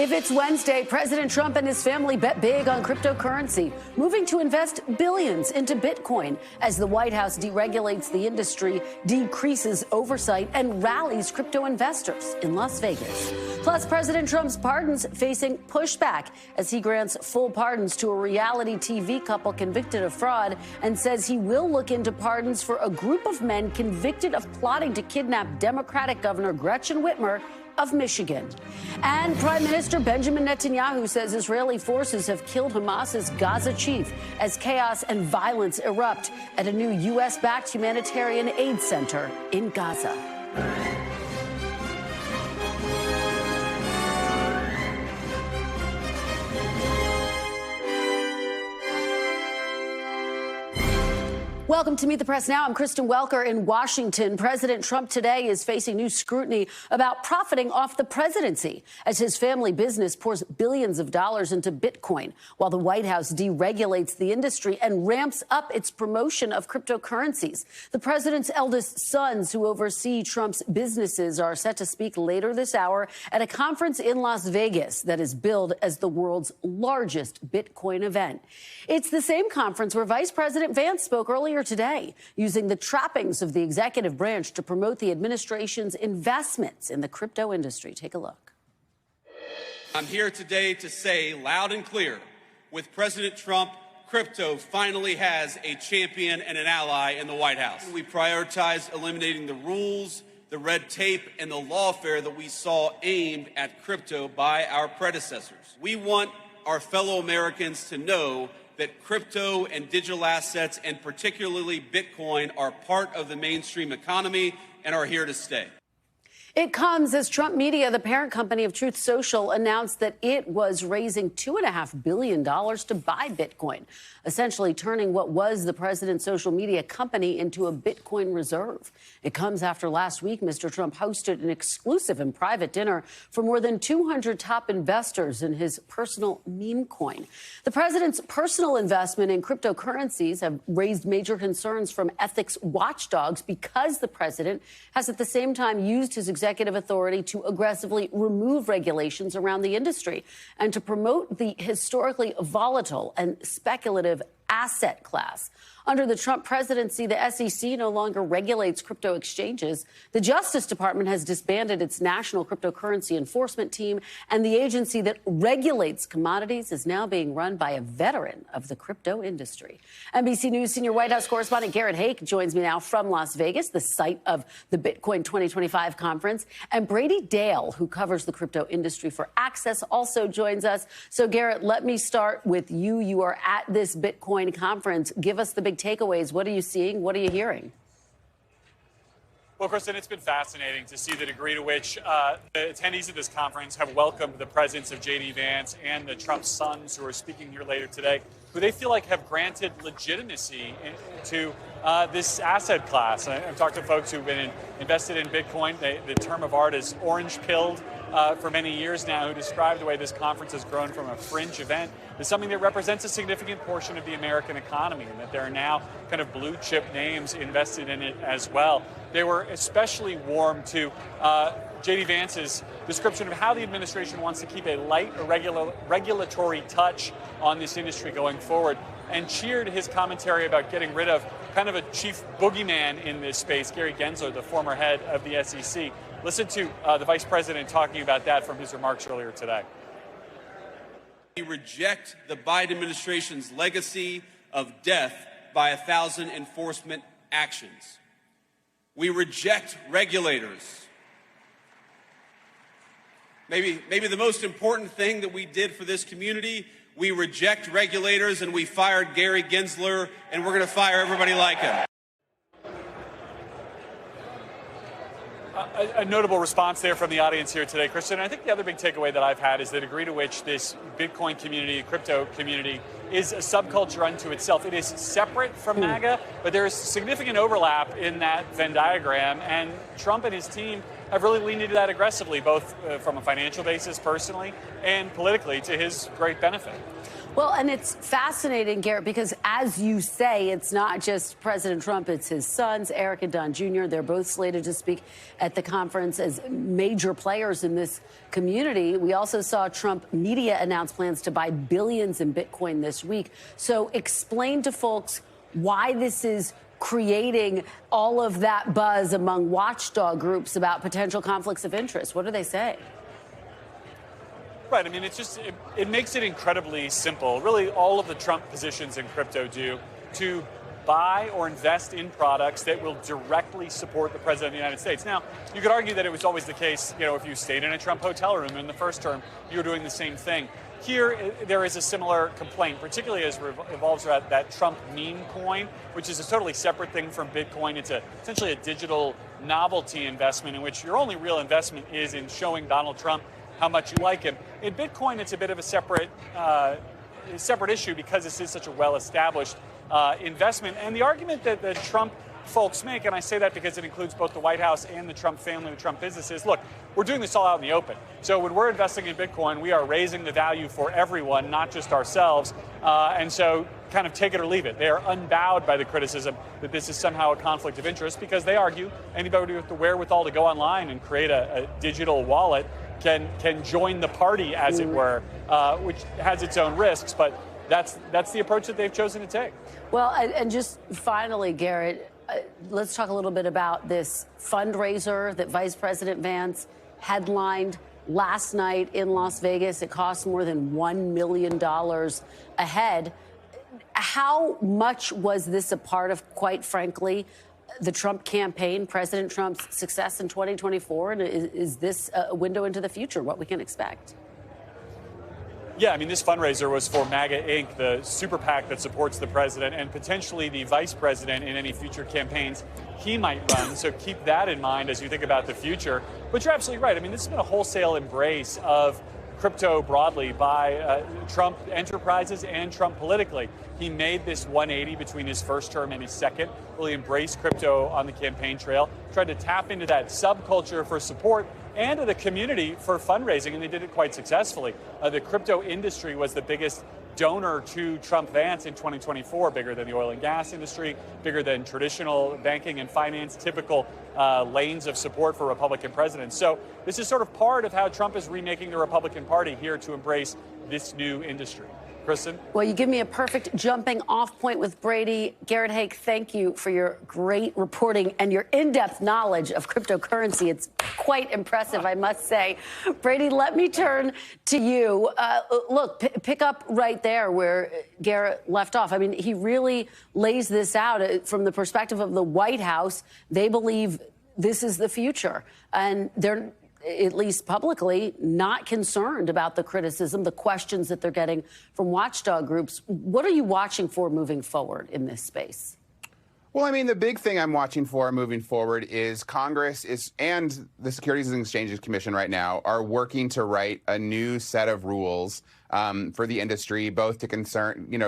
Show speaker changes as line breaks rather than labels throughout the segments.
If it's Wednesday, President Trump and his family bet big on cryptocurrency, moving to invest billions into Bitcoin as the White House deregulates the industry, decreases oversight, and rallies crypto investors in Las Vegas. Plus, President Trump's pardons facing pushback as he grants full pardons to a reality TV couple convicted of fraud and says he will look into pardons for a group of men convicted of plotting to kidnap Democratic Governor Gretchen Whitmer of Michigan. And Prime Minister Benjamin Netanyahu says Israeli forces have killed Hamas's Gaza chief as chaos and violence erupt at a new U.S.-backed humanitarian aid center in Gaza. Welcome to Meet the Press Now. I'm Kristen Welker in Washington. President Trump today is facing new scrutiny about profiting off the presidency as his family business pours billions of dollars into Bitcoin while the White House deregulates the industry and ramps up its promotion of cryptocurrencies. The president's eldest sons who oversee Trump's businesses are set to speak later this hour at a conference in Las Vegas that is billed as the world's largest Bitcoin event. It's the same conference where Vice President Vance spoke earlier today, using the trappings of the executive branch to promote the administration's investments in the crypto industry. Take a look.
I'm here today to say loud and clear, with President Trump, crypto finally has a champion and an ally in the White House. We prioritize eliminating the rules, the red tape, and the lawfare that we saw aimed at crypto by our predecessors. We want our fellow Americans to know that crypto and digital assets, and particularly Bitcoin, are part of the mainstream economy and are here to stay.
It comes as Trump Media, the parent company of Truth Social, announced that it was raising $2.5 billion to buy Bitcoin, essentially turning what was the president's social media company into a Bitcoin reserve. It comes after last week Mr. Trump hosted an exclusive and private dinner for more than 200 top investors in his personal meme coin. The president's personal investment in cryptocurrencies have raised major concerns from ethics watchdogs because the president has at the same time used his executive authority to aggressively remove regulations around the industry and to promote the historically volatile and speculative asset class. Under the Trump presidency, the SEC no longer regulates crypto exchanges. The Justice Department has disbanded its national cryptocurrency enforcement team, and the agency that regulates commodities is now being run by a veteran of the crypto industry. NBC News senior White House correspondent Garrett Haake joins me now from Las Vegas, the site of the Bitcoin 2025 conference. And Brady Dale, who covers the crypto industry for Access, also joins us. So, Garrett, let me start with you. You are at this Bitcoin conference. Give us the big takeaways. What are you seeing? What are you hearing?
Well, Kristen, it's been fascinating to see the degree to which the attendees of this conference have welcomed the presence of JD Vance and the Trump sons who are speaking here later today, who they feel like have granted legitimacy to this asset class. I've talked to folks who've been invested in Bitcoin. The term of art is orange-pilled for many years now, who describe the way this conference has grown from a fringe event to something that represents a significant portion of the American economy, and that there are now kind of blue chip names invested in it as well. They were especially warm to JD Vance's description of how the administration wants to keep a light, regulatory touch on this industry going forward, and cheered his commentary about getting rid of kind of a chief boogeyman in this space, Gary Gensler, the former head of the SEC. Listen to the vice president talking about that from his remarks earlier today.
We reject the Biden administration's legacy of death by 1,000 enforcement actions. We reject regulators. Maybe the most important thing that we did for this community, we reject regulators, and we fired Gary Gensler, and we're going to fire everybody like him.
A notable response there from the audience here today, Kristen. I think the other big takeaway that I've had is the degree to which this Bitcoin community, crypto community, is a subculture unto itself. It is separate from MAGA, but there is significant overlap in that Venn diagram, and Trump and his team have really leaned into that aggressively, both from a financial basis personally and politically, to his great benefit.
Well, and it's fascinating, Garrett, because as you say, it's not just President Trump, it's his sons, Eric and Don Jr. They're both slated to speak at the conference as major players in this community. We also saw Trump media announce plans to buy billions in Bitcoin this week. So explain to folks why this is creating all of that buzz among watchdog groups about potential conflicts of interest. What do they say?
Right. I mean, it makes it incredibly simple. Really, all of the Trump positions in crypto do to buy or invest in products that will directly support the president of the United States. Now, you could argue that it was always the case, if you stayed in a Trump hotel room in the first term, you were doing the same thing. Here, there is a similar complaint, particularly as it revolves around that Trump meme coin, which is a totally separate thing from Bitcoin. It's essentially a digital novelty investment in which your only real investment is in showing Donald Trump how much you like him. In Bitcoin, it's a bit of a separate issue because this is such a well-established investment. And the argument that the Trump folks make, and I say that because it includes both the White House and the Trump family, the Trump businesses, look, we're doing this all out in the open. So when we're investing in Bitcoin, we are raising the value for everyone, not just ourselves. And so kind of take it or leave it. They are unbowed by the criticism that this is somehow a conflict of interest because they argue anybody with the wherewithal to go online and create a digital wallet can join the party, as it were, which has its own risks. But that's the approach that they've chosen to take.
Well, and just finally, Garrett, let's talk a little bit about this fundraiser that Vice President Vance headlined last night in Las Vegas. It cost more than $1 million a head. How much was this a part of, quite frankly, the Trump campaign, President Trump's success in 2024? And is this a window into the future, what we can expect?
Yeah, I mean, this fundraiser was for MAGA Inc., the super PAC that supports the president and potentially the vice president in any future campaigns he might run. So keep that in mind as you think about the future. But you're absolutely right. I mean, this has been a wholesale embrace of crypto broadly by Trump enterprises and Trump politically. He made this 180 between his first term and his second, really embraced crypto on the campaign trail, tried to tap into that subculture for support and to the community for fundraising, and they did it quite successfully. The crypto industry was the biggest donor to Trump Vance in 2024, bigger than the oil and gas industry, bigger than traditional banking and finance, typical lanes of support for Republican presidents. So this is sort of part of how Trump is remaking the Republican Party here to embrace this new industry. Kristen?
Well, you give me a perfect jumping off point with Brady. Garrett Haake, thank you for your great reporting and your in-depth knowledge of cryptocurrency. It's quite impressive, I must say. Brady, let me turn to you. Look, pick up right there where Garrett left off. I mean, he really lays this out from the perspective of the White House. They believe this is the future, and they're, at least publicly, not concerned about the criticism, the questions that they're getting from watchdog groups. What are you watching for moving forward in this space?
Well, I mean, the big thing I'm watching for moving forward is Congress and the Securities and Exchange Commission right now are working to write a new set of rules for the industry, both to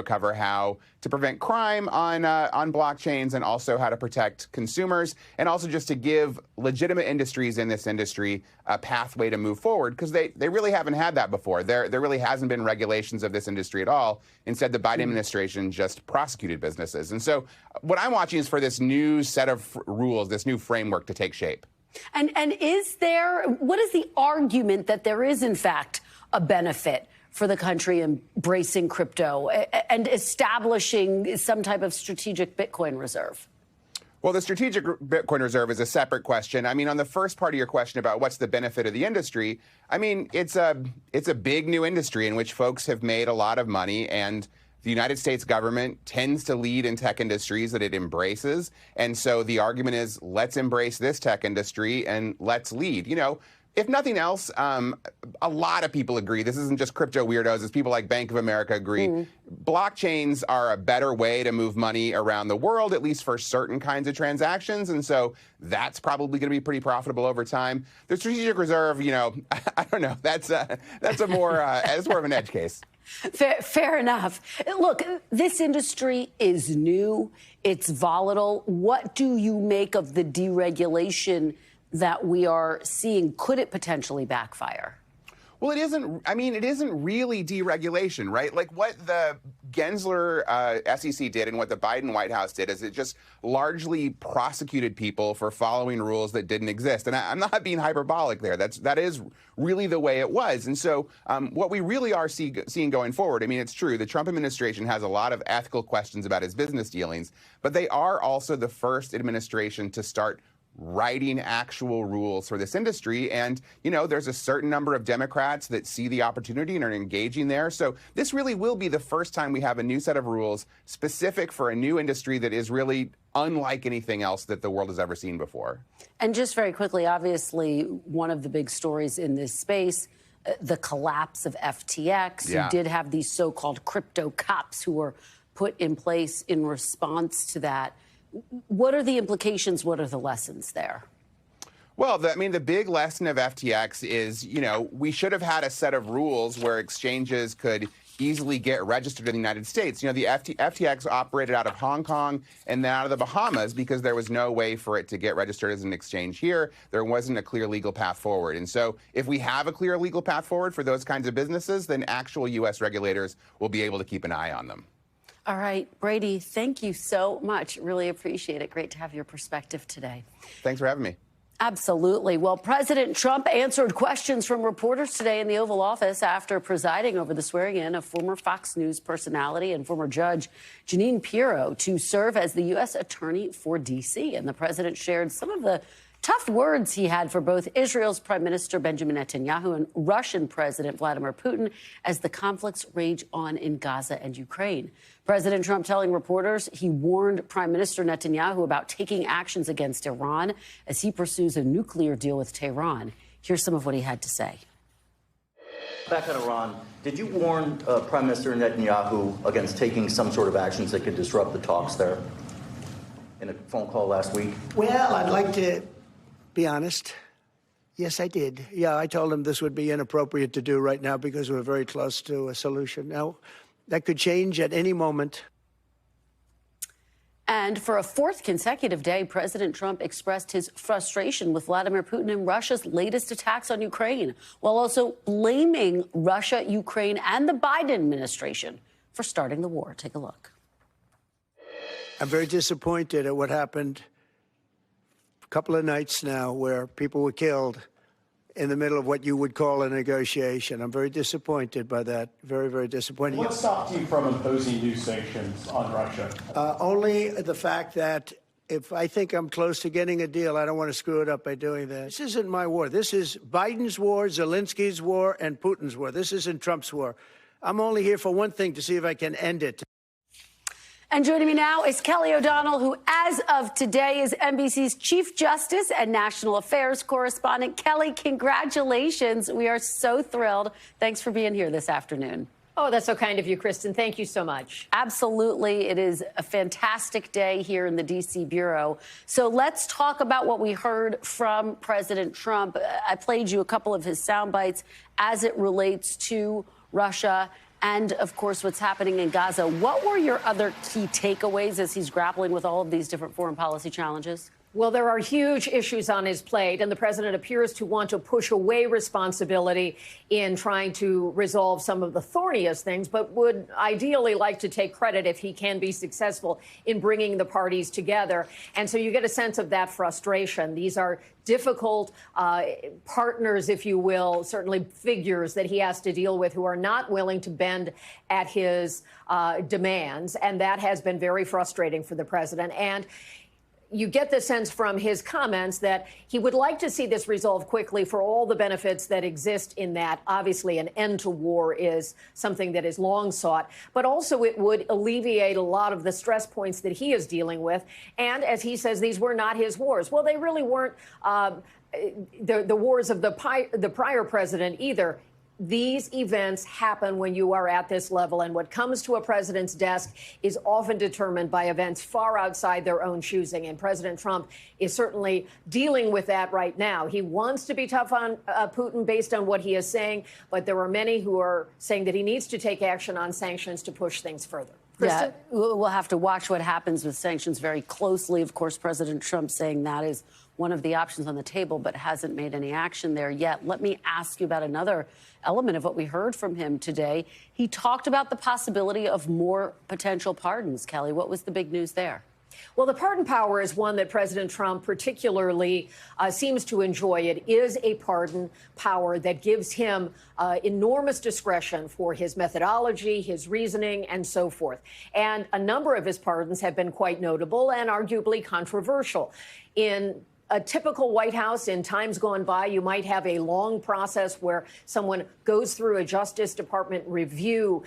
cover how to prevent crime on blockchains and also how to protect consumers, and also just to give legitimate industries in this industry a pathway to move forward, because they really haven't had that before. There really hasn't been regulations of this industry at all. Instead, the Biden administration just prosecuted businesses. And so what I'm watching is for this new set of rules, this new framework to take shape.
And what is the argument that there is, in fact, a benefit for the country embracing crypto and establishing some type of strategic Bitcoin reserve?
Well, the strategic Bitcoin reserve is a separate question. I mean, on the first part of your question about what's the benefit of the industry, I mean, it's a big new industry in which folks have made a lot of money, and the United States government tends to lead in tech industries that it embraces. And so the argument is, let's embrace this tech industry and let's lead. If nothing else, a lot of people agree. This isn't just crypto weirdos. As people like Bank of America agree. Blockchains are a better way to move money around the world, at least for certain kinds of transactions. And so that's probably going to be pretty profitable over time. The strategic reserve, I don't know. That's more of an edge case.
Fair enough. Look, this industry is new. It's volatile. What do you make of the deregulation that we are seeing? Could it potentially backfire?
Well, it isn't. I mean, it isn't really deregulation, right? Like what the Gensler SEC did and what the Biden White House did is it just largely prosecuted people for following rules that didn't exist. And I'm not being hyperbolic there. That is really the way it was. And so what we really are seeing going forward, I mean, it's true. The Trump administration has a lot of ethical questions about his business dealings, but they are also the first administration to start writing actual rules for this industry. And, you know, there's a certain number of Democrats that see the opportunity and are engaging there. So this really will be the first time we have a new set of rules specific for a new industry that is really unlike anything else that the world has ever seen before.
And just very quickly, obviously, one of the big stories in this space, the collapse of FTX.
Yeah.
You did have these so-called crypto cops who were put in place in response to that. What are the implications? What are the lessons there?
Well, the big lesson of FTX is, you know, we should have had a set of rules where exchanges could easily get registered in the United States. You know, the FTX operated out of Hong Kong and then out of the Bahamas because there was no way for it to get registered as an exchange here. There wasn't a clear legal path forward. And so if we have a clear legal path forward for those kinds of businesses, then actual U.S. regulators will be able to keep an eye on them.
All right, Brady, thank you so much. Really appreciate it. Great to have your perspective today.
Thanks for having me.
Absolutely. Well, President Trump answered questions from reporters today in the Oval Office after presiding over the swearing-in of former Fox News personality and former judge Jeanine Pirro to serve as the U.S. Attorney for D.C. And the president shared some of the tough words he had for both Israel's Prime Minister Benjamin Netanyahu and Russian President Vladimir Putin as the conflicts rage on in Gaza and Ukraine. President Trump telling reporters he warned Prime Minister Netanyahu about taking actions against Iran as he pursues a nuclear deal with Tehran. Here's some of what he had to say.
Back on Iran, did you warn Prime Minister Netanyahu against taking some sort of actions that could disrupt the talks there in a phone call last week?
Well, I'd like to be honest. Yes, I did. Yeah, I told him this would be inappropriate to do right now because we're very close to a solution. Now, that could change at any moment.
And for a fourth consecutive day, President Trump expressed his frustration with Vladimir Putin and Russia's latest attacks on Ukraine, while also blaming Russia, Ukraine, and the Biden administration for starting the war. Take a look.
I'm very disappointed at what happened a couple of nights now where people were killed in the middle of what you would call a negotiation. I'm very disappointed by that. Very, very disappointed.
What stopped you from imposing new sanctions on Russia?
Only the fact that if I think I'm close to getting a deal, I don't want to screw it up by doing that. This isn't my war. This is Biden's war, Zelensky's war, and Putin's war. This isn't Trump's war. I'm only here for one thing, to see if I can end it.
And joining me now is Kelly O'Donnell, who, as of today, is NBC's Chief Justice and National Affairs Correspondent. Kelly, congratulations. We are so thrilled. Thanks for being here this afternoon.
Oh, that's so kind of you, Kristen. Thank you so much.
Absolutely. It is a fantastic day here in the D.C. Bureau. So let's talk about what we heard from President Trump. I played you a couple of his sound bites as it relates to Russia and, of course, what's happening in Gaza. What were your other key takeaways as he's grappling with all of these different foreign policy challenges?
Well, there are huge issues on his plate, and the president appears to want to push away responsibility in trying to resolve some of the thorniest things, but would ideally like to take credit if he can be successful in bringing the parties together. And so you get a sense of that frustration. These are difficult partners, if you will, certainly figures that he has to deal with who are not willing to bend at his demands. And that has been very frustrating for the president. And you get the sense from his comments that he would like to see this resolved quickly for all the benefits that exist in that. Obviously, an end to war is something that is long sought, but also it would alleviate a lot of the stress points that he is dealing with. And as he says, these were not his wars. Well, they really weren't the wars of the prior president either. These events happen when you are at this level, and what comes to a president's desk is often determined by events far outside their own choosing. And President Trump is certainly dealing with that right now. He wants to be tough on Putin based on what he is saying, but there are many who are saying that he needs to take action on sanctions to push things further. Kristen?
Yeah, we'll have to watch what happens with sanctions very closely. Of course, President Trump saying that is one of the options on the table, but hasn't made any action there yet. Let me ask you about another element of what we heard from him today. He talked about the possibility of more potential pardons. Kelly, what was the big news there?
Well, the pardon power is one that President Trump particularly seems to enjoy. It is a pardon power that gives him enormous discretion for his methodology, his reasoning, and so forth. And a number of his pardons have been quite notable and arguably controversial. In a typical White House in times gone by, you might have a long process where someone goes through a Justice Department review,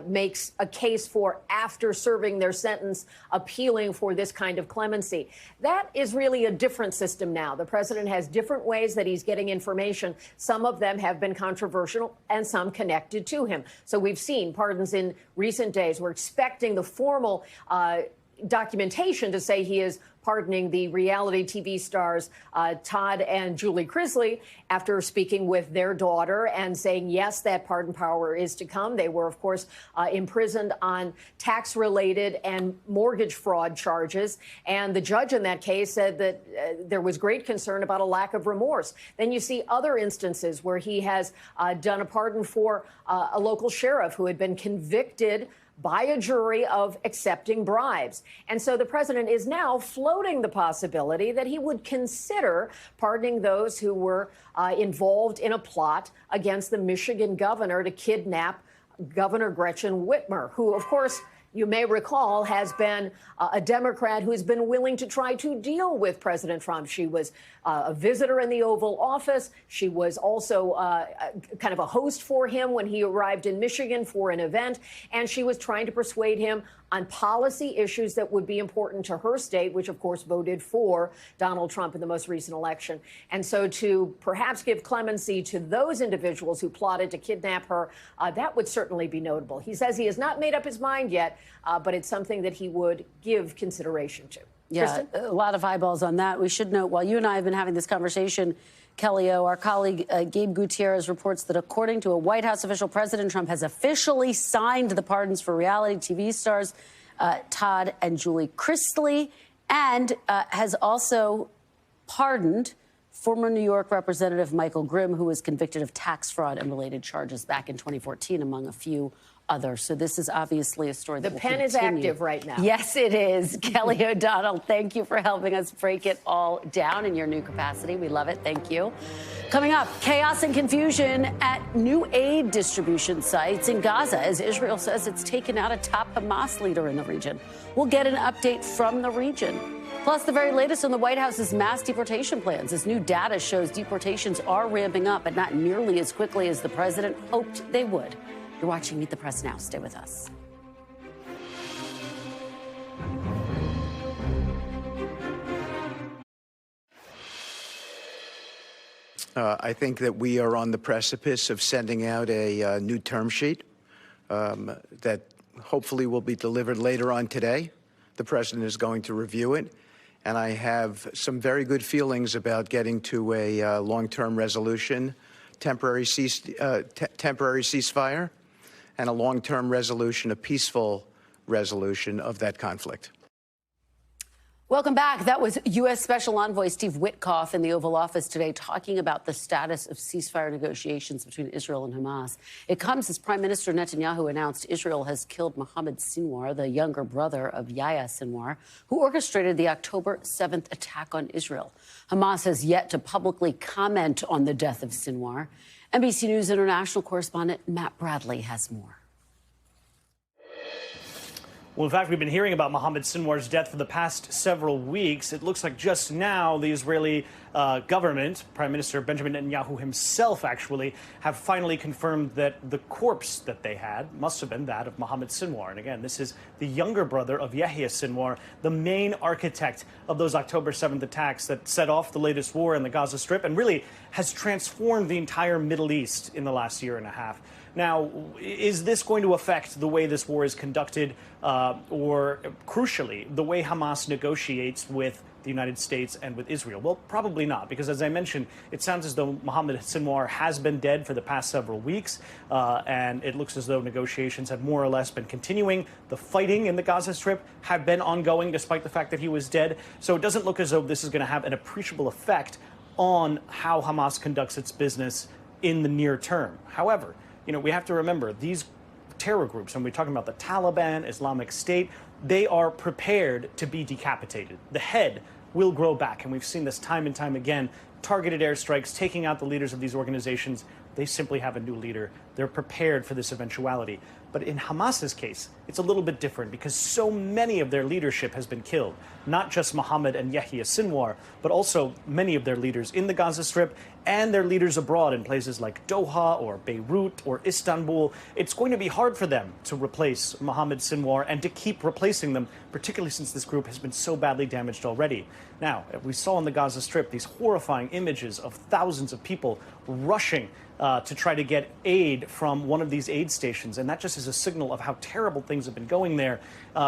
makes a case for, after serving their sentence, appealing for this kind of clemency. That is really a different system now. The president has different ways that he's getting information. Some of them have been controversial and some connected to him. So we've seen pardons in recent days. We're expecting the formal documentation to say he is pardoning the reality TV stars Todd and Julie Chrisley after speaking with their daughter and saying, yes, that pardon power is to come. They were, of course, imprisoned on tax-related and mortgage fraud charges. And the judge in that case said that there was great concern about a lack of remorse. Then you see other instances where he has done a pardon for a local sheriff who had been convicted by a jury of accepting bribes. And so the president is now floating the possibility that he would consider pardoning those who were involved in a plot against the Michigan governor to kidnap Governor Gretchen Whitmer, who, of course, you may recall, has been a Democrat who has been willing to try to deal with President Trump. She was a visitor in the Oval Office. She was also kind of a host for him when he arrived in Michigan for an event. And she was trying to persuade him on policy issues that would be important to her state, which, of course, voted for Donald Trump in the most recent election. And so to perhaps give clemency to those individuals who plotted to kidnap her, that would certainly be notable. He says he has not made up his mind yet, but it's something that he would give consideration to.
Yeah,
Kristen?
a lot of eyeballs on that. We should note, while you and I have been having this conversation, Kelly O, our colleague Gabe Gutierrez reports that according to a White House official, President Trump has officially signed the pardons for reality TV stars Todd and Julie Chrisley, and has also pardoned former New York Representative Michael Grimm, who was convicted of tax fraud and related charges back in 2014, among a few others. So this is obviously a story that
the
will
pen
continue.
is active right now.
Yes, it is. Kelly O'Donnell, thank you for helping us break it all down in your new capacity. We love it. Thank you. Coming up, chaos and confusion at new aid distribution sites in Gaza as Israel says it's taken out a top Hamas leader in the region. We'll get an update from the region. Plus, the very latest on the White House's mass deportation plans. As new data shows deportations are ramping up, but not nearly as quickly as the president hoped they would. You're watching Meet the Press now. Stay with us.
I think that we are on the precipice of sending out a new term sheet that hopefully will be delivered later on today. The president is going to review it, and I have some very good feelings about getting to a long-term resolution, temporary ceasefire, and a long-term resolution, a peaceful resolution of that conflict.
Welcome back. That was U.S. Special Envoy Steve Witkoff in the Oval Office today talking about the status of ceasefire negotiations between Israel and Hamas. It comes as Prime Minister Netanyahu announced Israel has killed Mohammed Sinwar, the younger brother of Yahya Sinwar, who orchestrated the October 7th attack on Israel. Hamas has yet to publicly comment on the death of Sinwar. NBC News international correspondent Matt Bradley has more.
Well, in fact, we've been hearing about Mohammed Sinwar's death for the past several weeks. It looks like just now the Israeli government, Prime Minister Benjamin Netanyahu himself actually, have finally confirmed that the corpse that they had must have been that of Mohammed Sinwar. And again, this is the younger brother of Yahya Sinwar, the main architect of those October 7th attacks that set off the latest war in the Gaza Strip and really has transformed the entire Middle East in the last year and a half. Now, is this going to affect the way this war is conducted or, crucially, the way Hamas negotiates with the United States and with Israel? Well, probably not, because as I mentioned, it sounds as though Mohammed Sinwar has been dead for the past several weeks, and it looks as though negotiations have more or less been continuing. The fighting in the Gaza Strip have been ongoing despite the fact that he was dead. So it doesn't look as though this is going to have an appreciable effect on how Hamas conducts its business in the near term. However, we have to remember these terror groups, and we're talking about the Taliban, Islamic State, they are prepared to be decapitated. The head will grow back, and we've seen this time and time again. Targeted airstrikes, taking out the leaders of these organizations. They simply have a new leader. They're prepared for this eventuality. But in Hamas's case, it's a little bit different because so many of their leadership has been killed. Not just Mohammed and Yahya Sinwar, but also many of their leaders in the Gaza Strip and their leaders abroad in places like Doha or Beirut or Istanbul. It's going to be hard for them to replace Mohammed Sinwar and to keep replacing them, particularly since this group has been so badly damaged already. Now, we saw in the Gaza Strip these horrifying images of thousands of people rushing to try to get aid from one of these aid stations. And that just is a signal of how terrible things have been going there.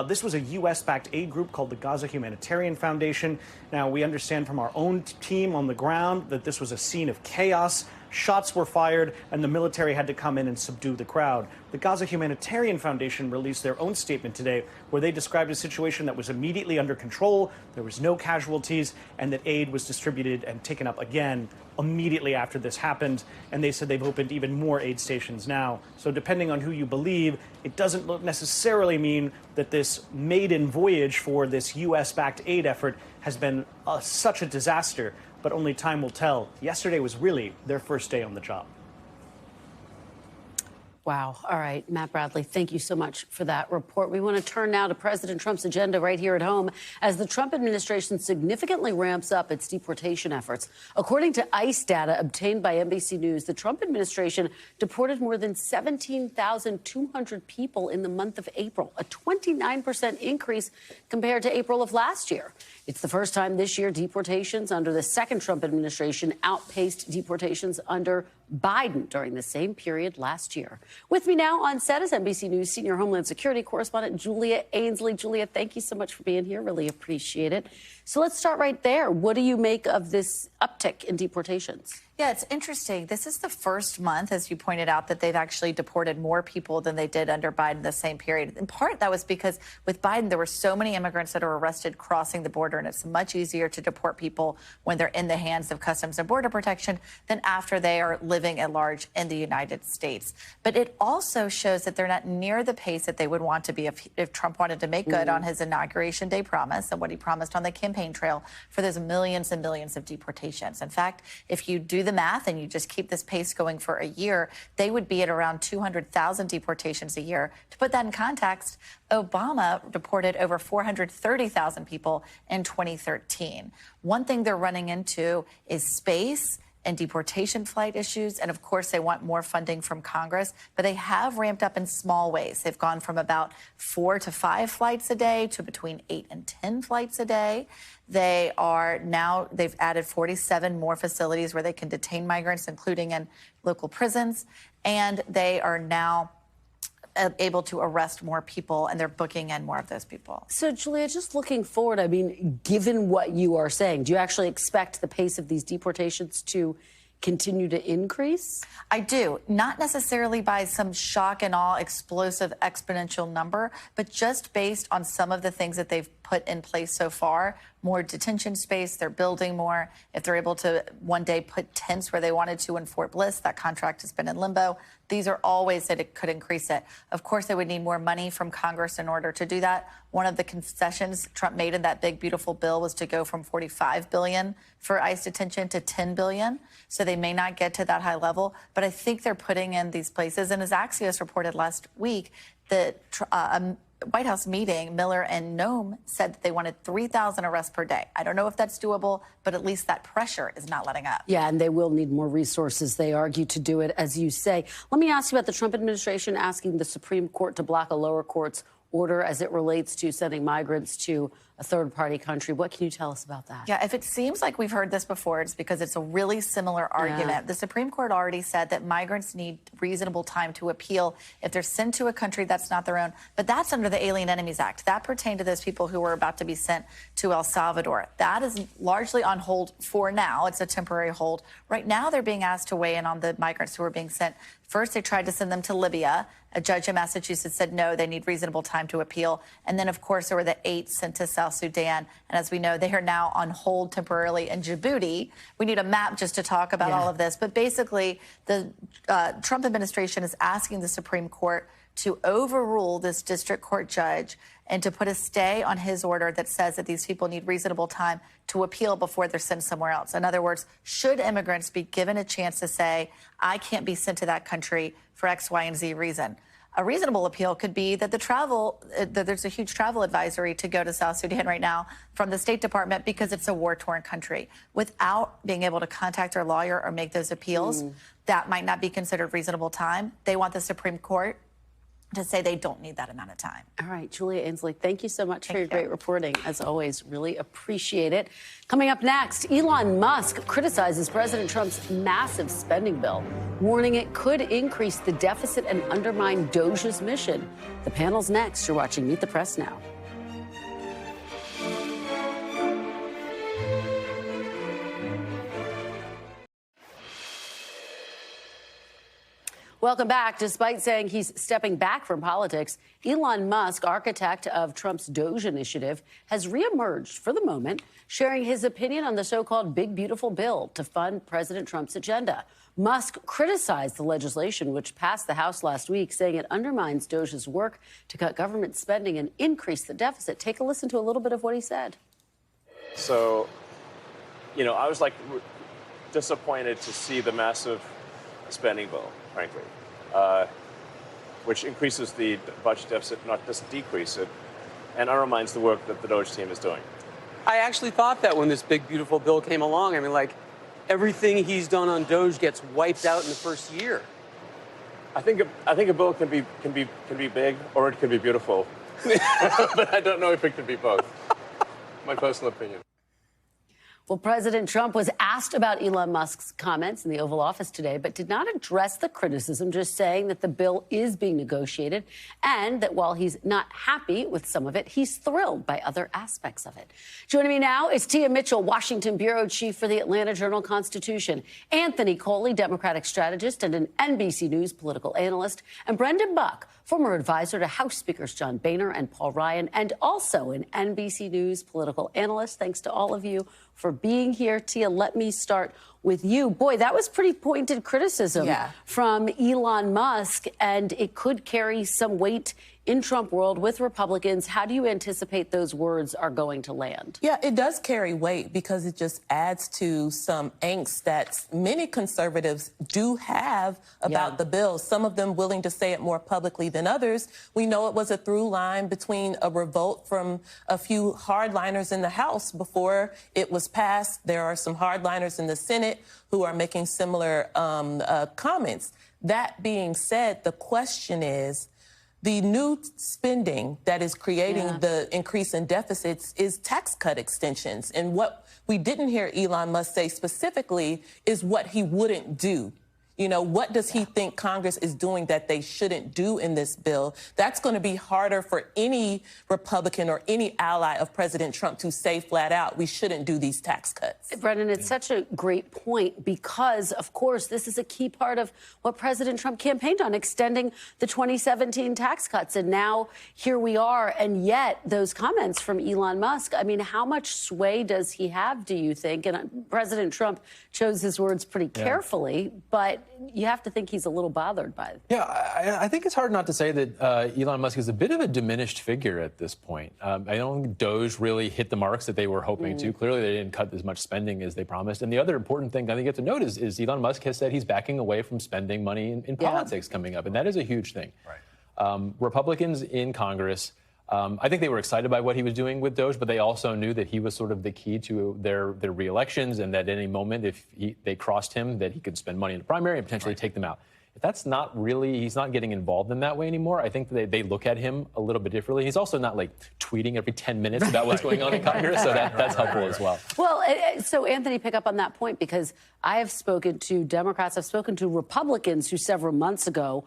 This was a U.S.-backed aid group called the Gaza Humanitarian Foundation. Now, we understand from our own team on the ground that this was a scene of chaos. Shots were fired, and the military had to come in and subdue the crowd. The Gaza Humanitarian Foundation released their own statement today where they described a situation that was immediately under control, there was no casualties, and that aid was distributed and taken up again immediately after this happened. And they said they've opened even more aid stations now. So depending on who you believe, it doesn't necessarily mean that this maiden voyage for this U.S.-backed aid effort has been such a disaster. But only time will tell. Yesterday was really their first day on the job.
Wow. All right, Matt Bradley, thank you so much for that report. We want to turn now to President Trump's agenda right here at home as the Trump administration significantly ramps up its deportation efforts. According to ICE data obtained by NBC News, the Trump administration deported more than 17,200 people in the month of April, a 29% increase compared to April of last year. It's the first time this year deportations under the second Trump administration outpaced deportations under Biden during the same period last year. With me now on set is NBC News senior Homeland Security correspondent Julia Ainsley. Julia, thank you so much for being here. Really appreciate it. So let's start right there. What do you make of this uptick in deportations?
Yeah, it's interesting. This is the first month, as you pointed out, that they've actually deported more people than they did under Biden the same period. In part, that was because with Biden, there were so many immigrants that are arrested crossing the border, and it's much easier to deport people when they're in the hands of Customs and Border Protection than after they are living at large in the United States. But it also shows that they're not near the pace that they would want to be if Trump wanted to make good on his Inauguration Day promise and what he promised on the campaign trail for those millions and millions of deportations. In fact, if you do the math and you just keep this pace going for a year, they would be at around 200,000 deportations a year. To put that in context, Obama deported over 430,000 people in 2013. One thing they're running into is space and deportation flight issues. And of course, they want more funding from Congress, but they have ramped up in small ways. They've gone from about 4 to 5 flights a day to between 8 and 10 flights a day. They've added 47 more facilities where they can detain migrants, including in local prisons. And they are now able to arrest more people, and they're booking in more of those people.
So, Julia, just looking forward, I mean, given what you are saying, do you actually expect the pace of these deportations to continue to increase?
I do. Not necessarily by some shock and awe, explosive, exponential number, but just based on some of the things that they've put in place so far. More detention space, they're building more. If they're able to one day put tents where they wanted to in Fort Bliss, that contract has been in limbo. These are all ways that it could increase it. Of course, they would need more money from Congress in order to do that. One of the concessions Trump made in that big, beautiful bill was to go from $45 billion for ICE detention to $10 billion. So they may not get to that high level, but I think they're putting in these places. And as Axios reported last week, the White House meeting, Miller and Noem said that they wanted 3,000 arrests per day. I don't know if that's doable, but at least that pressure is not letting up.
Yeah, and they will need more resources, they argue, to do it, as you say. Let me ask you about the Trump administration asking the Supreme Court to block a lower court's order as it relates to sending migrants to a third-party country. What can you tell us about that?
Yeah, if it seems like we've heard this before, it's because it's a really similar argument.
Yeah.
The Supreme Court already said that migrants need reasonable time to appeal if they're sent to a country that's not their own. But that's under the Alien Enemies Act. That pertained to those people who were about to be sent to El Salvador. That is largely on hold for now. It's a temporary hold. Right now, they're being asked to weigh in on the migrants who are being sent. First, they tried to send them to Libya. A judge in Massachusetts said no, they need reasonable time to appeal. And then, of course, there were the 8 sent to South Sudan. And as we know, they are now on hold temporarily in Djibouti. We need a map just to talk about all of this. But basically, the Trump administration is asking the Supreme Court to overrule this district court judge and to put a stay on his order that says that these people need reasonable time to appeal before they're sent somewhere else. In other words, should immigrants be given a chance to say, I can't be sent to that country for X, Y, and Z reason? A reasonable appeal could be that there's a huge travel advisory to go to South Sudan right now from the State Department because it's a war-torn country. Without being able to contact their lawyer or make those appeals, that might not be considered reasonable time. They want the Supreme Court to say they don't need that amount of time.
All right, Julia Ainsley, thank you so much for your great reporting. As always, really appreciate it. Coming up next, Elon Musk criticizes President Trump's massive spending bill, warning it could increase the deficit and undermine Doge's mission. The panel's next. You're watching Meet the Press now. Welcome back. Despite saying he's stepping back from politics, Elon Musk, architect of Trump's Doge initiative, has reemerged for the moment, sharing his opinion on the so-called Big Beautiful Bill to fund President Trump's agenda. Musk criticized the legislation, which passed the House last week, saying it undermines Doge's work to cut government spending and increase the deficit. Take a listen to a little bit of what he said.
So, I was disappointed to see the massive spending bill, frankly, which increases the budget deficit, not just decrease it, and undermines the work that the Doge team is doing.
I actually thought that when this big, beautiful bill came along. I mean, everything he's done on Doge gets wiped out in the first year.
I think a bill can be big or it can be beautiful, but I don't know if it can be both. My personal opinion.
Well, President Trump was asked about Elon Musk's comments in the Oval Office today, but did not address the criticism, just saying that the bill is being negotiated and that while he's not happy with some of it, he's thrilled by other aspects of it. Joining me now is Tia Mitchell, Washington bureau chief for the Atlanta Journal-Constitution, Anthony Coley, Democratic strategist and an NBC News political analyst, and Brendan Buck, former advisor to House Speakers John Boehner and Paul Ryan, and also an NBC News political analyst. Thanks to all of you for being here. Tia, let me start with you. Boy, that was pretty pointed criticism from Elon Musk, and it could carry some weight in Trump world with Republicans. How do you anticipate those words are going to land?
Yeah, it does carry weight because it just adds to some angst that many conservatives do have about the bill, some of them willing to say it more publicly than others. We know it was a through line between a revolt from a few hardliners in the House before it was passed. There are some hardliners in the Senate who are making similar comments. That being said, the question is, the new spending that is creating the increase in deficits is tax cut extensions. And what we didn't hear Elon Musk say specifically is what he wouldn't do. What does he think Congress is doing that they shouldn't do in this bill? That's going to be harder for any Republican or any ally of President Trump to say flat out, we shouldn't do these tax cuts.
Brendan, it's such a great point because, of course, this is a key part of what President Trump campaigned on, extending the 2017 tax cuts. And now here we are. And yet those comments from Elon Musk, I mean, how much sway does he have, do you think? And President Trump chose his words pretty carefully, but you have to think he's a little bothered by it.
Yeah, I think it's hard not to say that Elon Musk is a bit of a diminished figure at this point. I don't think Doge really hit the marks that they were hoping to. Clearly, they didn't cut as much spending as they promised. And the other important thing I think you have to note is Elon Musk has said he's backing away from spending money in politics coming up. And that is a huge thing. Right. Republicans in Congress, I think they were excited by what he was doing with Doge, but they also knew that he was sort of the key to their re-elections and that at any moment, if they crossed him, that he could spend money in the primary and potentially take them out. if that's not really, he's not getting involved in that way anymore, I think they look at him a little bit differently. He's also not like tweeting every 10 minutes about what's going on in Congress, so that's helpful as well.
Well, so Anthony, pick up on that point, because I have spoken to Democrats, I've spoken to Republicans who several months ago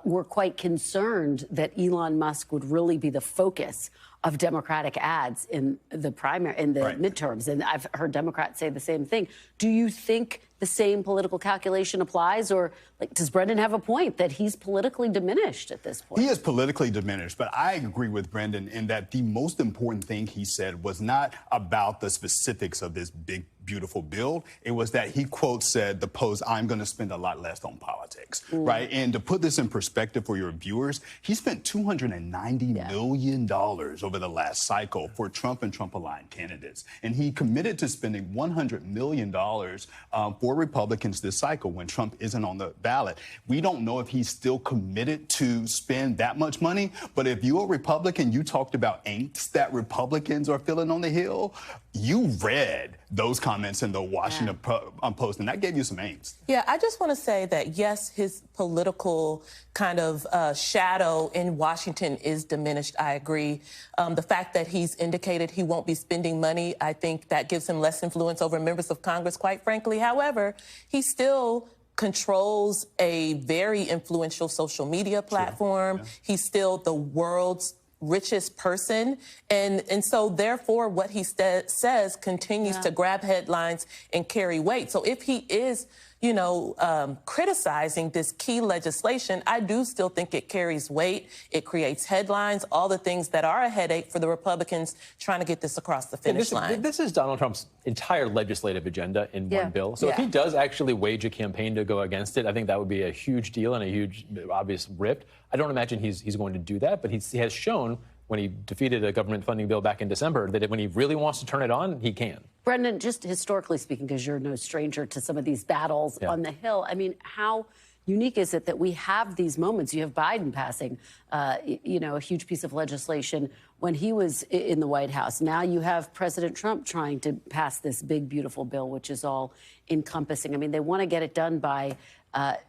were quite concerned that Elon Musk would really be the focus of Democratic ads in the primary, in the midterms. And I've heard Democrats say the same thing. Do you think the same political calculation applies, or like, does Brendan have a point that he's politically diminished at this point?
He is politically diminished, but I agree with Brendan in that the most important thing he said was not about the specifics of this big, beautiful bill. It was that he, quote, said, the post, I'm going to spend a lot less on politics, right? And to put this in perspective for your viewers, he spent $290 million over the last cycle for Trump and Trump-aligned candidates. And he committed to spending $100 million for Republicans this cycle when Trump isn't on the ballot. We don't know if he's still committed to spend that much money, but if you're a Republican, you talked about angst that Republicans are feeling on the Hill, you read those comments in the Washington Post, and that gave you some angst.
Yeah, I just want to say that, yes, his political kind of shadow in Washington is diminished. I agree. The fact that he's indicated he won't be spending money, I think that gives him less influence over members of Congress, quite frankly. However, he still controls a very influential social media platform. Yeah. He's still the world's richest person. And so, therefore, what he says continues to grab headlines and carry weight. So if he is, you know, criticizing this key legislation, I do still think it carries weight. It creates headlines, all the things that are a headache for the Republicans trying to get this across the finish line.
This is Donald Trump's entire legislative agenda in one bill. So if he does actually wage a campaign to go against it, I think that would be a huge deal and a huge, obvious rip. I don't imagine he's going to do that, but he has shown when he defeated a government funding bill back in December that when he really wants to turn it on, he can.
Brendan, just historically speaking, because you're no stranger to some of these battles on the Hill, I mean, how unique is it that we have these moments? You have Biden passing, you know, a huge piece of legislation when he was in the White House. Now you have President Trump trying to pass this big, beautiful bill, which is all encompassing. I mean, they want to get it done by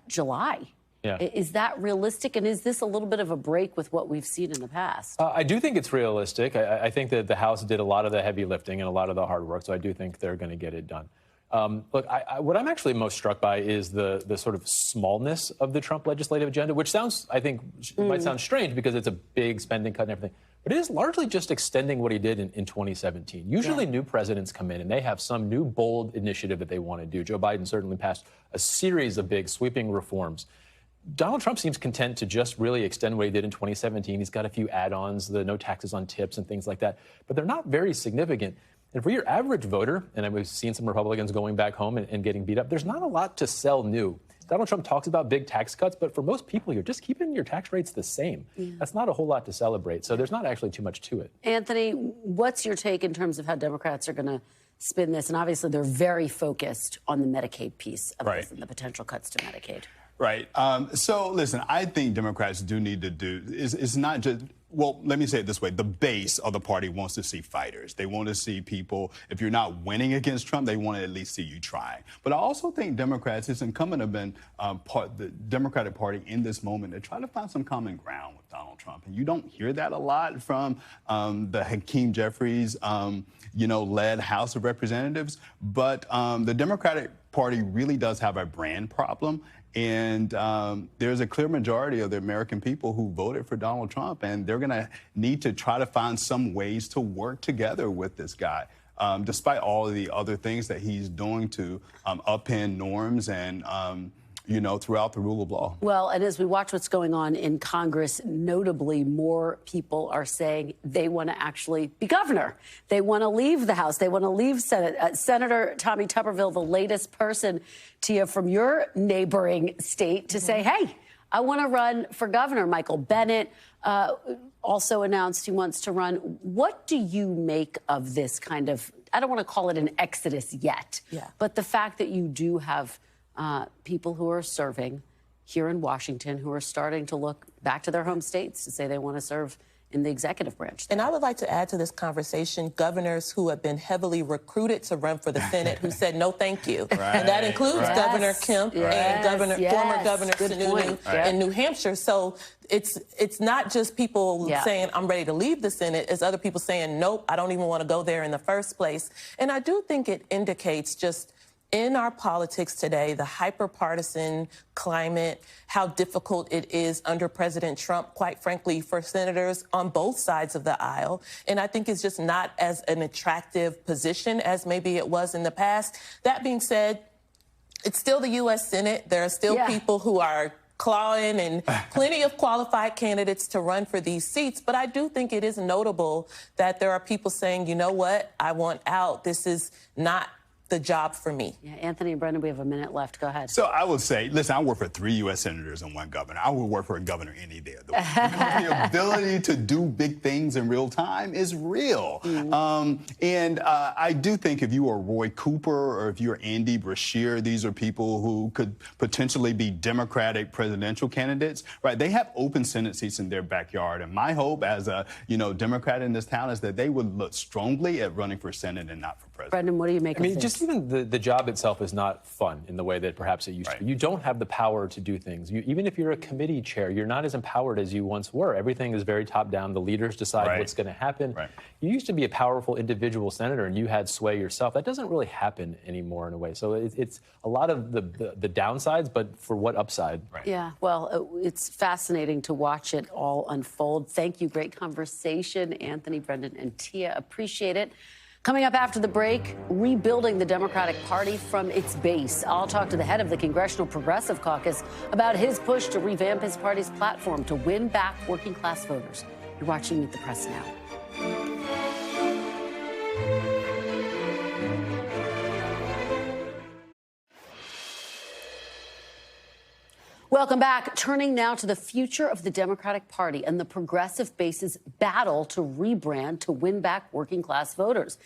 July. Yeah. Is that realistic? And is this a little bit of a break with what we've seen in the past?
I do think it's realistic. I think that the House did a lot of the heavy lifting and a lot of the hard work, so I do think they're going to get it done. Look, what I'm actually most struck by is the sort of smallness of the Trump legislative agenda, which sounds, I think, might sound strange because it's a big spending cut and everything. But it is largely just extending what he did in 2017. Usually new presidents come in and they have some new bold initiative that they want to do. Joe Biden certainly passed a series of big sweeping reforms. Donald Trump seems content to just really extend what he did in 2017. He's got a few add-ons, the no taxes on tips and things like that, but they're not very significant. And for your average voter, and we've seen some Republicans going back home and getting beat up, there's not a lot to sell new. Donald Trump talks about big tax cuts, but for most people, you're just keeping your tax rates the same. That's not a whole lot to celebrate, so there's not actually too much to it.
Anthony, what's your take in terms of how Democrats are going to spin this? And obviously, they're very focused on the Medicaid piece of this and the potential cuts to Medicaid.
Right. So, listen, I think Democrats do need to do, it's not just, well, let me say it this way. The base of the party wants to see fighters. They want to see people, if you're not winning against Trump, they want to at least see you trying. But I also think Democrats, it's incumbent have been the Democratic Party in this moment to try to find some common ground with Donald Trump. And you don't hear that a lot from the Hakeem Jeffries, you know, led House of Representatives. But the Democratic Party really does have a brand problem. And there's a clear majority of the American people who voted for Donald Trump, and they're going to need to try to find some ways to work together with this guy, despite all of the other things that he's doing to upend norms and, you know, throughout the rule of law.
Well, and as we watch what's going on in Congress, notably, more people are saying they want to actually be governor. They want to leave the House. They want to leave Senate. Senator Tommy Tuberville, the latest person, Tia, from your neighboring state to say, hey, I want to run for governor. Michael Bennet also announced he wants to run. What do you make of this kind of, I don't want to call it an exodus yet, but the fact that you do have people who are serving here in Washington who are starting to look back to their home states to say they want to serve in the executive branch.
And I would like to add to this conversation governors who have been heavily recruited to run for the Senate who said no thank you. And that includes Governor Kemp and former Governor Sununu in New Hampshire. So it's not just people saying I'm ready to leave the Senate, it's other people saying nope, I don't even want to go there in the first place. And I do think it indicates just in our politics today, the hyper-partisan climate, how difficult it is under President Trump, quite frankly, for senators on both sides of the aisle. And I think it's just not as an attractive position as maybe it was in the past. That being said, it's still the U.S. Senate. There are still people who are clawing and plenty of qualified candidates to run for these seats. But I do think it is notable that there are people saying, you know what, I want out. This is not the job for me.
Yeah, Anthony and Brendan, we have a minute left. Go ahead.
So I would say, listen, I work for 3 U.S. senators and 1 governor. I would work for a governor any day of the week. Because the ability to do big things in real time is real. I do think if you are Roy Cooper or if you're Andy Brashear, these are people who could potentially be Democratic presidential candidates, right? They have open Senate seats in their backyard. And my hope as a, Democrat in this town is that they would look strongly at running for Senate and not for president.
Brendan, what do you make of this?
Just even the job itself is not fun in the way that perhaps it used to be. You don't have the power to do things. Even if you're a committee chair, you're not as empowered as you once were. Everything is very top down. The leaders decide what's going to happen. You used to be a powerful individual senator and you had sway yourself. That doesn't really happen anymore in a way. So it's a lot of the downsides, but for what upside?
Yeah, well, it's fascinating to watch it all unfold. Thank you. Great conversation, Anthony, Brendan, and Tia. Appreciate it. Coming up after the break, rebuilding the Democratic Party from its base. I'll talk to the head of the Congressional Progressive Caucus about his push to revamp his party's platform to win back working-class voters. You're watching Meet the Press now. Welcome back. Turning now to the future of the Democratic Party and the progressive base's battle to rebrand to win back working-class voters.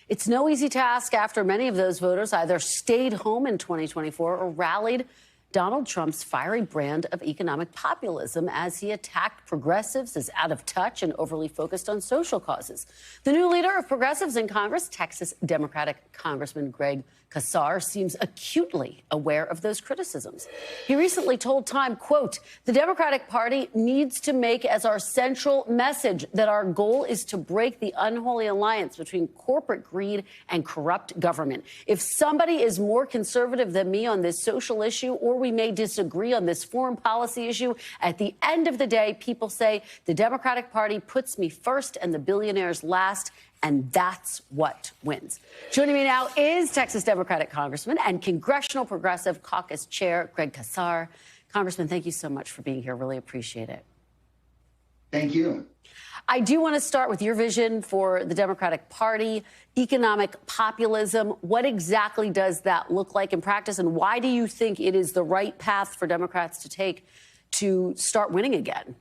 It's no easy task after many of those voters either stayed home in 2024 or rallied Donald Trump's fiery brand of economic populism as he attacked progressives as out of touch and overly focused on social causes. The new leader of progressives in Congress, Texas Democratic Congressman Greg Casar, seems acutely aware of those criticisms. He recently told Time, quote, "The Democratic Party needs to make as our central message that our goal is to break the unholy alliance between corporate greed and corrupt government. If somebody is more conservative than me on this social issue, or we may disagree on this foreign policy issue, at the end of the day, people say the Democratic Party puts me first and the billionaires last, and that's what wins." Joining me now is Texas Democratic Congressman and Congressional Progressive Caucus Chair Greg Casar. Congressman, thank you so much for being here. Really appreciate it.
Thank you.
I do want to start with your vision for the Democratic Party, economic populism. What exactly does that look like in practice, and why do you think it is the right path for Democrats to take to start winning again?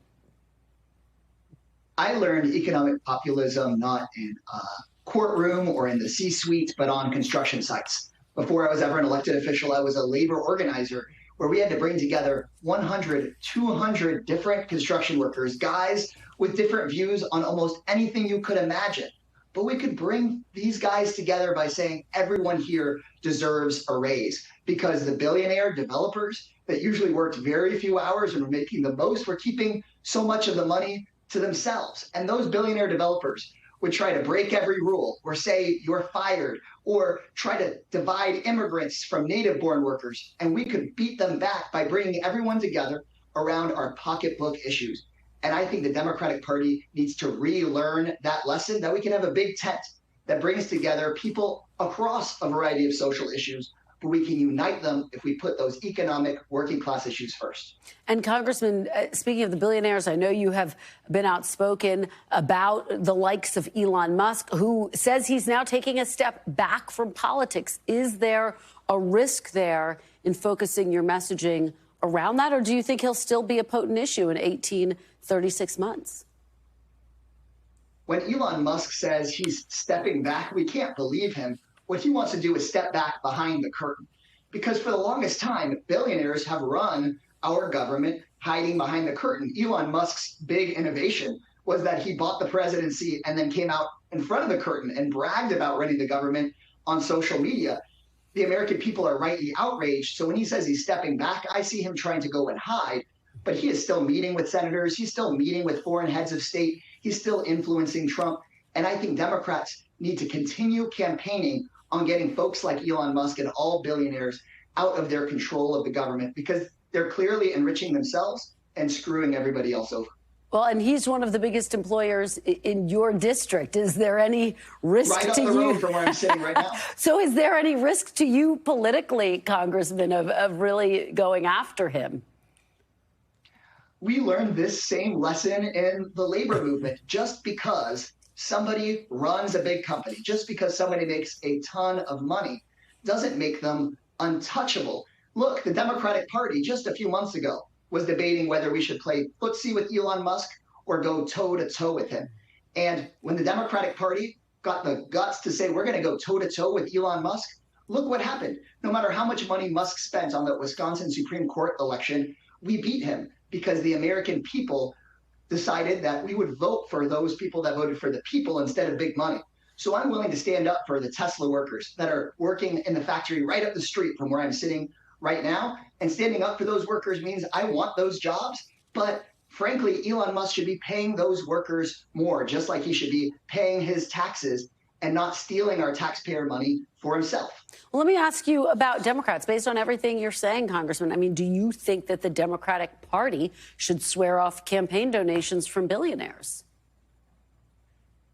I learned economic populism not in a courtroom or in the C-suite, but on construction sites. Before I was ever an elected official, I was a labor organizer where we had to bring together 100, 200 different construction workers, guys with different views on almost anything you could imagine. But we could bring these guys together by saying everyone here deserves a raise, because the billionaire developers that usually worked very few hours and were making the most were keeping so much of the money to themselves. And those billionaire developers would try to break every rule or say you're fired or try to divide immigrants from native-born workers. And we could beat them back by bringing everyone together around our pocketbook issues. And I think the Democratic Party needs to relearn that lesson, that we can have a big tent that brings together people across a variety of social issues, but we can unite them if we put those economic working class issues first.
And Congressman, speaking of the billionaires, I know you have been outspoken about the likes of Elon Musk, who says he's now taking a step back from politics. Is there a risk there in focusing your messaging around that, or do you think he'll still be a potent issue in 36 months?
When Elon Musk says he's stepping back, we can't believe him. What he wants to do is step back behind the curtain, because for the longest time, billionaires have run our government hiding behind the curtain. Elon Musk's big innovation was that he bought the presidency and then came out in front of the curtain and bragged about running the government on social media. The American people are rightly outraged. So when he says he's stepping back, I see him trying to go and hide. But he is still meeting with senators. He's still meeting with foreign heads of state. He's still influencing Trump. And I think Democrats need to continue campaigning on getting folks like Elon Musk and all billionaires out of their control of the government, because they're clearly enriching themselves and screwing everybody else over.
Well, and he's one of the biggest employers in your district. Is there any risk
right
to you?
Right up the road from where I'm sitting right now.
So is there any risk to you politically, Congressman, of really going after him?
We learned this same lesson in the labor movement. Just because somebody runs a big company, just because somebody makes a ton of money, doesn't make them untouchable. Look, the Democratic Party just a few months ago was debating whether we should play footsie with Elon Musk or go toe-to-toe with him. And when the Democratic Party got the guts to say, we're going to go toe-to-toe with Elon Musk, look what happened. No matter how much money Musk spent on the Wisconsin Supreme Court election, we beat him because the American people decided that we would vote for those people that voted for the people instead of big money. So I'm willing to stand up for the Tesla workers that are working in the factory right up the street from where I'm sitting right now. And standing up for those workers means I want those jobs. But frankly, Elon Musk should be paying those workers more, just like he should be paying his taxes and not stealing our taxpayer money for himself.
Well, let me ask you about Democrats. Based on everything you're saying, Congressman, I mean, do you think that the Democratic Party should swear off campaign donations from billionaires?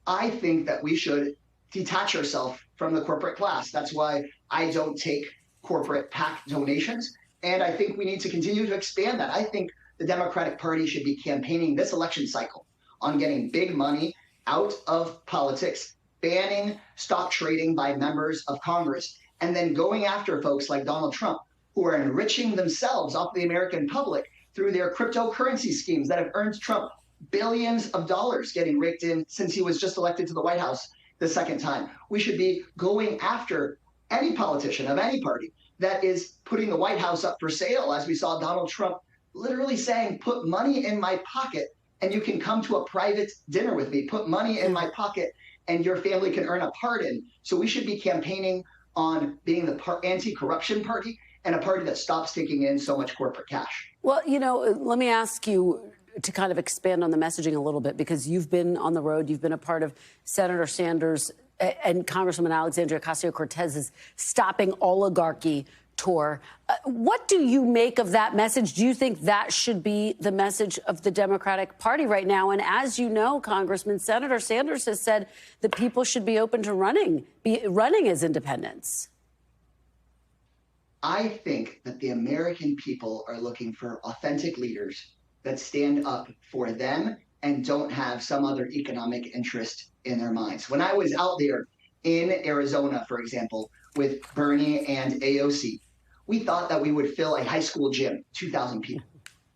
I think that we should detach ourselves from the corporate class. That's why I don't take corporate PAC donations. And I think we need to continue to expand that. I think the Democratic Party should be campaigning this election cycle on getting big money out of politics, banning stock trading by members of Congress, and then going after folks like Donald Trump, who are enriching themselves off the American public through their cryptocurrency schemes that have earned Trump billions of dollars getting raked in since he was just elected to the White House the second time. We should be going after any politician of any party that is putting the White House up for sale, as we saw Donald Trump literally saying, put money in my pocket and you can come to a private dinner with me. Put money in my pocket and your family can earn a pardon. So we should be campaigning on being the anti-corruption party and a party that stops taking in so much corporate cash.
Well, you know, let me ask you to kind of expand on the messaging a little bit, because you've been on the road, you've been a part of Senator Sanders and Congresswoman Alexandria Ocasio-Cortez's Stopping Oligarchy tour. What do you make of that message? Do you think that should be the message of the Democratic Party right now? And as you know, Congressman, Senator Sanders has said that people should be open to running as independents.
I think that the American people are looking for authentic leaders that stand up for them and don't have some other economic interest in their minds. When I was out there in Arizona, for example, with Bernie and AOC, we thought that we would fill a high school gym, 2,000 people.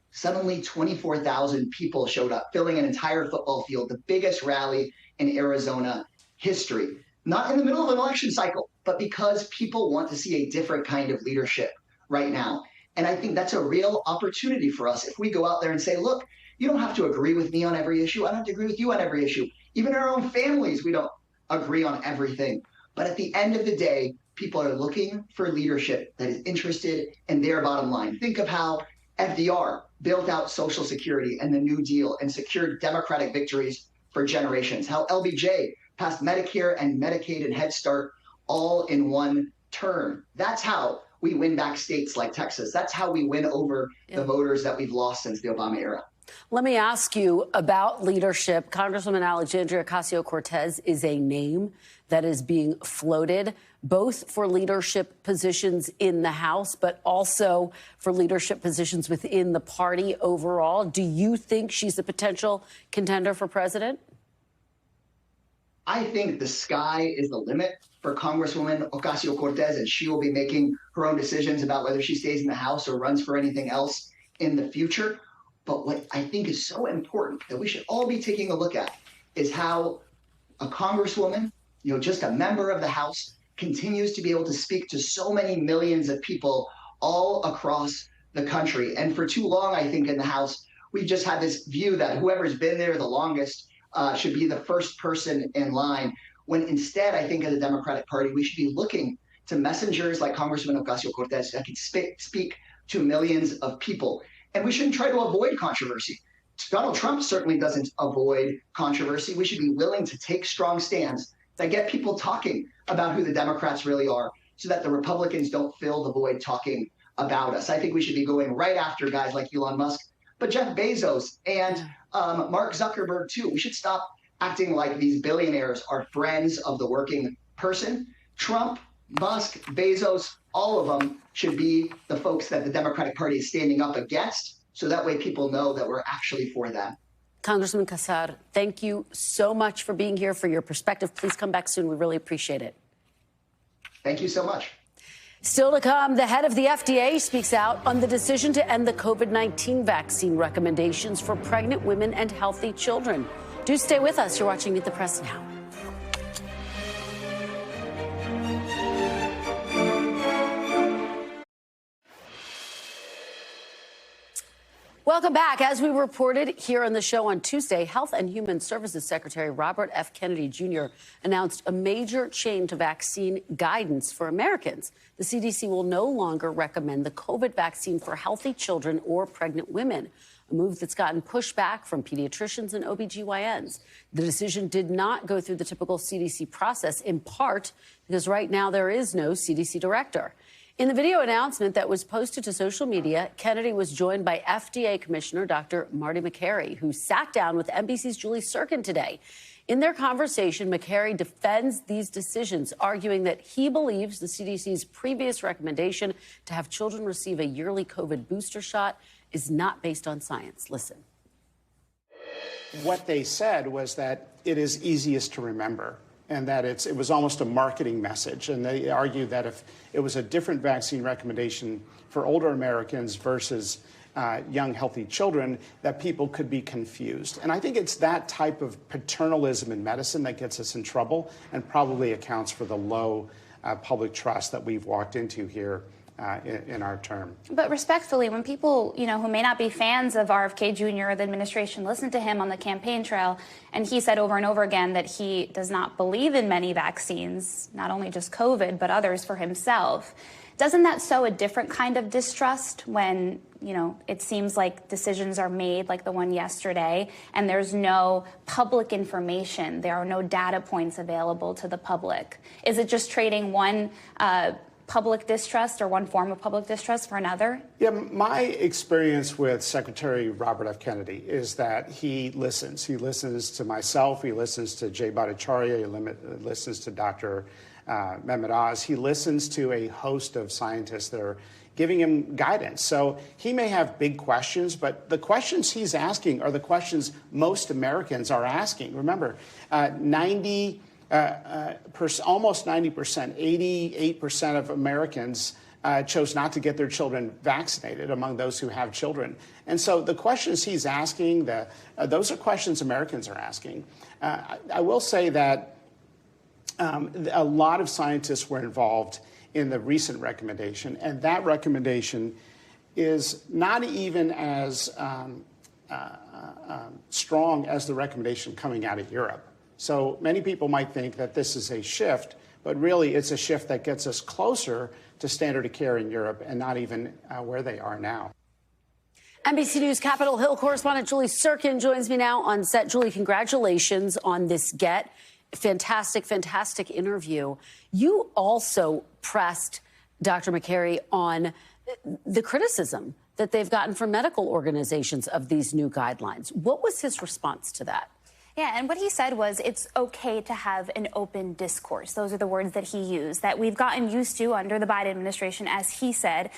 Suddenly, 24,000 people showed up, filling an entire football field, the biggest rally in Arizona history. Not in the middle of an election cycle, but because people want to see a different kind of leadership right now. And I think that's a real opportunity for us if we go out there and say, look, you don't have to agree with me on every issue. I don't have to agree with you on every issue. Even in our own families, we don't agree on everything. But at the end of the day, people are looking for leadership that is interested in their bottom line. Think of how FDR built out Social Security and the New Deal and secured Democratic victories for generations. How LBJ passed Medicare and Medicaid and Head Start all in one term. That's how we win back states like Texas. That's how we win over the voters that we've lost since the Obama era.
Let me ask you about leadership. Congresswoman Alexandria Ocasio-Cortez is a name that is being floated, both for leadership positions in the House, but also for leadership positions within the party overall. Do you think she's a potential contender for president?
I think the sky is the limit for Congresswoman Ocasio-Cortez, and she will be making her own decisions about whether she stays in the House or runs for anything else in the future. But what I think is so important that we should all be taking a look at is how a Congresswoman, just a member of the House, continues to be able to speak to so many millions of people all across the country. And for too long, I think in the House, we've just had this view that whoever's been there the longest should be the first person in line, when instead, I think as a Democratic Party, we should be looking to messengers like Congressman Ocasio-Cortez that can speak to millions of people. And we shouldn't try to avoid controversy. Donald Trump certainly doesn't avoid controversy. We should be willing to take strong stands that get people talking about who the Democrats really are, so that the Republicans don't fill the void talking about us. I think we should be going right after guys like Elon Musk, but Jeff Bezos and Mark Zuckerberg too. We should stop acting like these billionaires are friends of the working person. Trump, Musk, Bezos, all of them should be the folks that the Democratic Party is standing up against, so that way people know that we're actually for them.
Congressman Casar, thank you so much for being here, for your perspective. Please come back soon. We really appreciate it.
Thank you so much.
Still to come, the head of the FDA speaks out on the decision to end the COVID-19 vaccine recommendations for pregnant women and healthy children. Do stay with us. You're watching Meet the Press now. Welcome back. As we reported here on the show on Tuesday, Health and Human Services Secretary Robert F. Kennedy Jr. announced a major change to vaccine guidance for Americans. The CDC will no longer recommend the COVID vaccine for healthy children or pregnant women, a move that's gotten pushback from pediatricians and OBGYNs. The decision did not go through the typical CDC process, in part because right now there is no CDC director. In the video announcement that was posted to social media, Kennedy was joined by FDA Commissioner Dr. Marty Makary, who sat down with NBC's Julie Sirkin today. In their conversation, Makary defends these decisions, arguing that he believes the CDC's previous recommendation to have children receive a yearly COVID booster shot is not based on science. Listen.
What they said was that it is easiest to remember, and that it was almost a marketing message. And they argued that if it was a different vaccine recommendation for older Americans versus young, healthy children, that people could be confused. And I think it's that type of paternalism in medicine that gets us in trouble and probably accounts for the low public trust that we've walked into here in our term.
But respectfully, when people, who may not be fans of RFK Jr. or the administration listen to him on the campaign trail, and he said over and over again that he does not believe in many vaccines, not only just COVID, but others for himself, doesn't that sow a different kind of distrust when, it seems like decisions are made like the one yesterday and there's no public information, there are no data points available to the public? Is it just trading one public distrust or one form of public distrust for another?
Yeah, my experience with Secretary Robert F. Kennedy is that he listens. He listens to myself. He listens to Jay Bhattacharya. He listens to Dr. Mehmet Oz. He listens to a host of scientists that are giving him guidance. So he may have big questions, but the questions he's asking are the questions most Americans are asking. Remember, almost 90%, 88% of Americans chose not to get their children vaccinated among those who have children. And so the questions he's asking, those are questions Americans are asking. I will say that a lot of scientists were involved in the recent recommendation, and that recommendation is not even as strong as the recommendation coming out of Europe. So many people might think that this is a shift, but really it's a shift that gets us closer to standard of care in Europe and not even where they are now.
NBC News Capitol Hill correspondent Julie Sirkin joins me now on set. Julie, congratulations on this get. Fantastic, fantastic interview. You also pressed Dr. Makary on the criticism that they've gotten from medical organizations of these new guidelines. What was his response to that?
Yeah, and what he said was it's okay to have an open discourse. Those are the words that he used, that we've gotten used to under the Biden administration, as he said,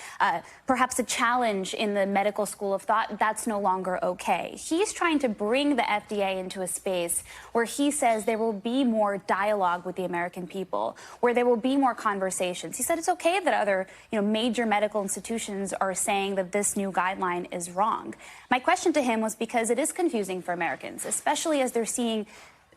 perhaps a challenge in the medical school of thought. That's no longer okay. He's trying to bring the FDA into a space where he says there will be more dialogue with the American people, where there will be more conversations. He said it's okay that other major medical institutions are saying that this new guideline is wrong. My question to him was because it is confusing for Americans, especially as they're seeing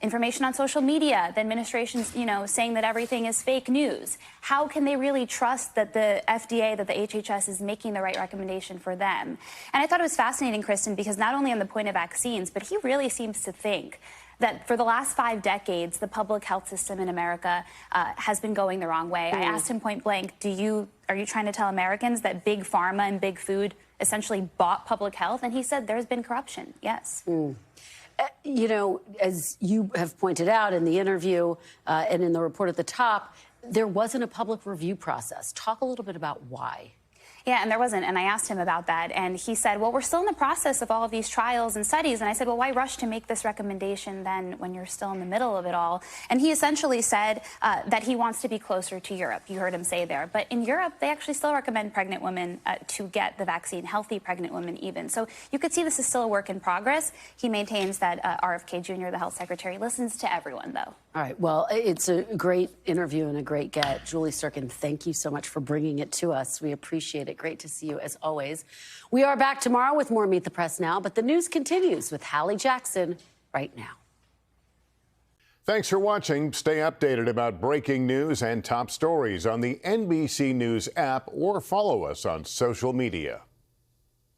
information on social media, the administration's, saying that everything is fake news. How can they really trust that the FDA, that the HHS is making the right recommendation for them? And I thought it was fascinating, Kristen, because not only on the point of vaccines, but he really seems to think that for the last 5 decades, the public health system in America has been going the wrong way. I asked him point blank, are you trying to tell Americans that big pharma and big food essentially bought public health? And he said there's been corruption, yes.
As you have pointed out in the interview and in the report at the top, there wasn't a public review process. Talk a little bit about why.
Yeah, and there wasn't. And I asked him about that. And he said, well, we're still in the process of all of these trials and studies. And I said, well, why rush to make this recommendation then when you're still in the middle of it all? And he essentially said that he wants to be closer to Europe. You heard him say there. But in Europe, they actually still recommend pregnant women to get the vaccine, healthy pregnant women even. So you could see this is still a work in progress. He maintains that RFK Jr., the health secretary, listens to everyone, though.
All right. Well, it's a great interview and a great get. Julie Sirkin, thank you so much for bringing it to us. We appreciate it. Great to see you, as always. We are back tomorrow with more Meet the Press Now, but the news continues with Hallie Jackson right now.
Thanks for watching. Stay updated about breaking news and top stories on the NBC News app or follow us on social media.